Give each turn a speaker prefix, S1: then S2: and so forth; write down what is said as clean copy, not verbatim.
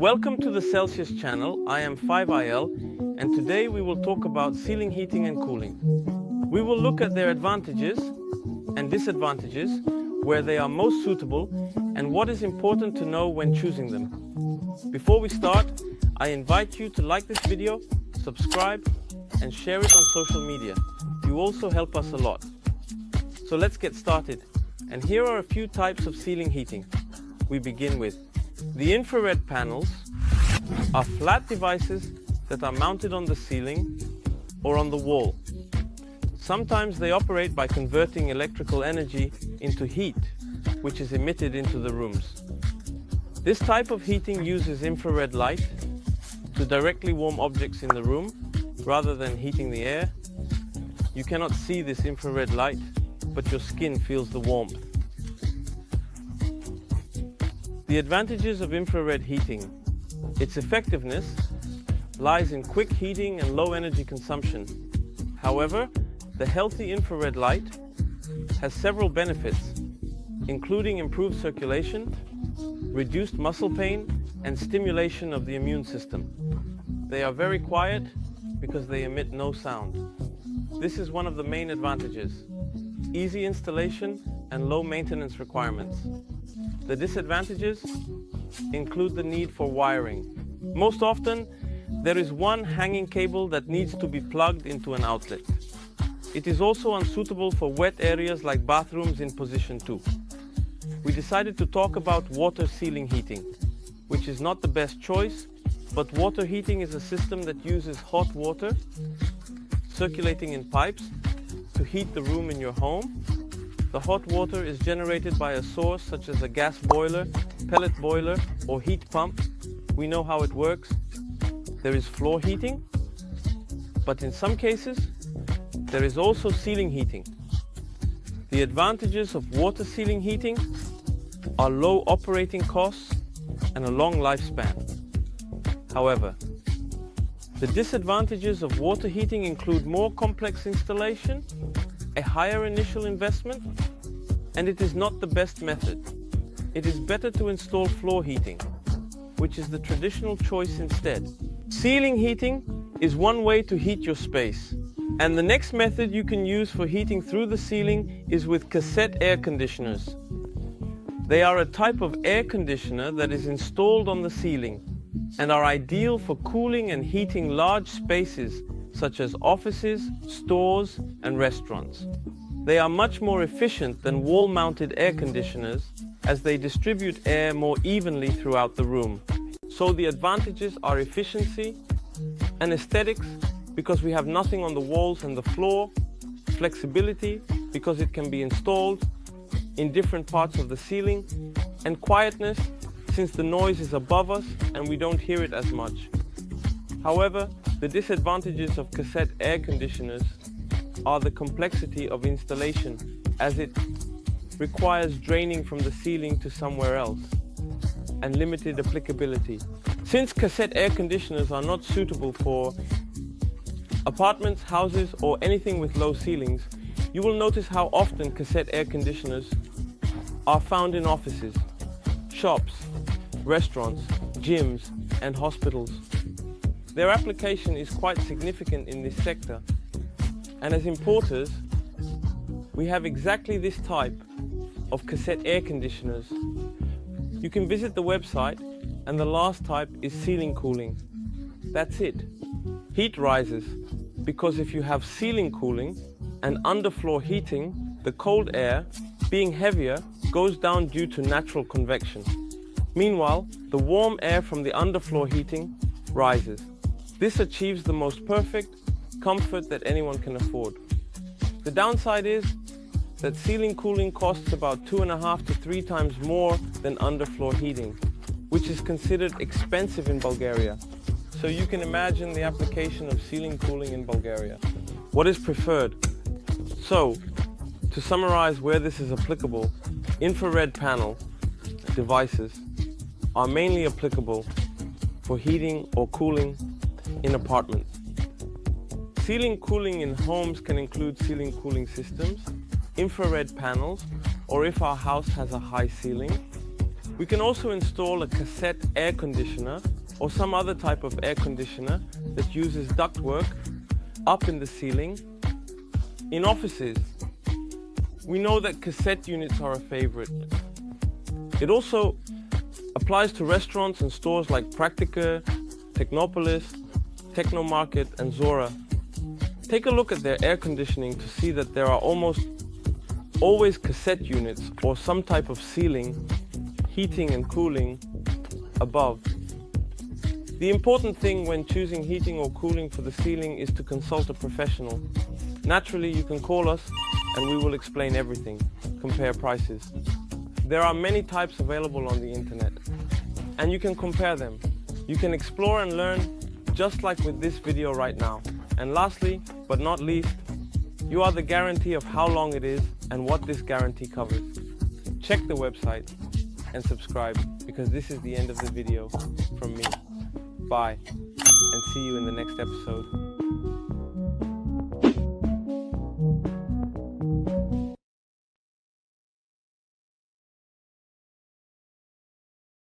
S1: Welcome to the Celsius channel. I am 5IL and today we will talk about ceiling heating and cooling. We will look at their advantages and disadvantages, where they are most suitable and what is important to know when choosing them. Before we start, I invite you to like this video, subscribe and share it on social media. You also help us a lot. So let's get started. And here are a few types of ceiling heating. We begin with the infrared panels are flat devices that are mounted on the ceiling or on the wall. Sometimes they operate by converting electrical energy into heat, which is emitted into the rooms. This type of heating uses infrared light to directly warm objects in the room rather than heating the air. You cannot see this infrared light, but your skin feels the warmth. The advantages of infrared heating. Its effectiveness lies in quick heating and low energy consumption. However, the healthy infrared light has several benefits, including improved circulation, reduced muscle pain, and stimulation of the immune system. They are very quiet because they emit no sound. This is one of the main advantages. Easy installation and low maintenance requirements. The disadvantages include the need for wiring. Most often, there is one hanging cable that needs to be plugged into an outlet. It is also unsuitable for wet areas like bathrooms in position 2. We decided to talk about water ceiling heating, which is not the best choice, but water heating is a system that uses hot water circulating in pipes to heat the room in your home. The hot water is generated by a source such as a gas boiler, pellet boiler, or heat pump. We know how it works. There is floor heating, but in some cases, there is also ceiling heating. The advantages of water ceiling heating are low operating costs and a long lifespan. However, the disadvantages of water heating include more complex installation, a higher initial investment, and it is not the best method. It is better to install floor heating, which is the traditional choice instead. Ceiling heating is one way to heat your space, and the next method you can use for heating through the ceiling is with cassette air conditioners. They are a type of air conditioner that is installed on the ceiling and are ideal for cooling and heating large spaces such as offices, stores, and restaurants. They are much more efficient than wall-mounted air conditioners as they distribute air more evenly throughout the room. So the advantages are efficiency and aesthetics because we have nothing on the walls and the floor, flexibility because it can be installed in different parts of the ceiling, and quietness since the noise is above us and we don't hear it as much. However, the disadvantages of cassette air conditioners are the complexity of installation, as it requires draining from the ceiling to somewhere else, and limited applicability. Since cassette air conditioners are not suitable for apartments, houses, or anything with low ceilings, you will notice how often cassette air conditioners are found in offices, shops, restaurants, gyms, and hospitals. Their application is quite significant in this sector, and as importers, we have exactly this type of cassette air conditioners. You can visit the website, and the last type is ceiling cooling. That's it. Heat rises, because if you have ceiling cooling and underfloor heating, the cold air, being heavier, goes down due to natural convection. Meanwhile, the warm air from the underfloor heating rises. This achieves the most perfect comfort that anyone can afford. The downside is that ceiling cooling costs about 2.5 to 3 times more than underfloor heating, which is considered expensive in Bulgaria. So you can imagine the application of ceiling cooling in Bulgaria. What is preferred? So, to summarize where this is applicable, infrared panel devices are mainly applicable for heating or cooling in apartments. Ceiling cooling in homes can include ceiling cooling systems, infrared panels, or if our house has a high ceiling, We can also install a cassette air conditioner or some other type of air conditioner that uses ductwork up in the ceiling in offices. We know that cassette units are a favorite. It also applies to restaurants and stores like Praktika, Technopolis, Technomarket and Zora. Take a look at their air conditioning to see that there are almost always cassette units or some type of ceiling, heating and cooling above. The important thing when choosing heating or cooling for the ceiling is to consult a professional. Naturally, you can call us and we will explain everything, compare prices. There are many types available on the internet and you can compare them. You can explore and learn just like with this video right now. And lastly, but not least, you are the guarantee of how long it is and what this guarantee covers. Check the website and subscribe because this is the end of the video from me. Bye and see you in the next episode.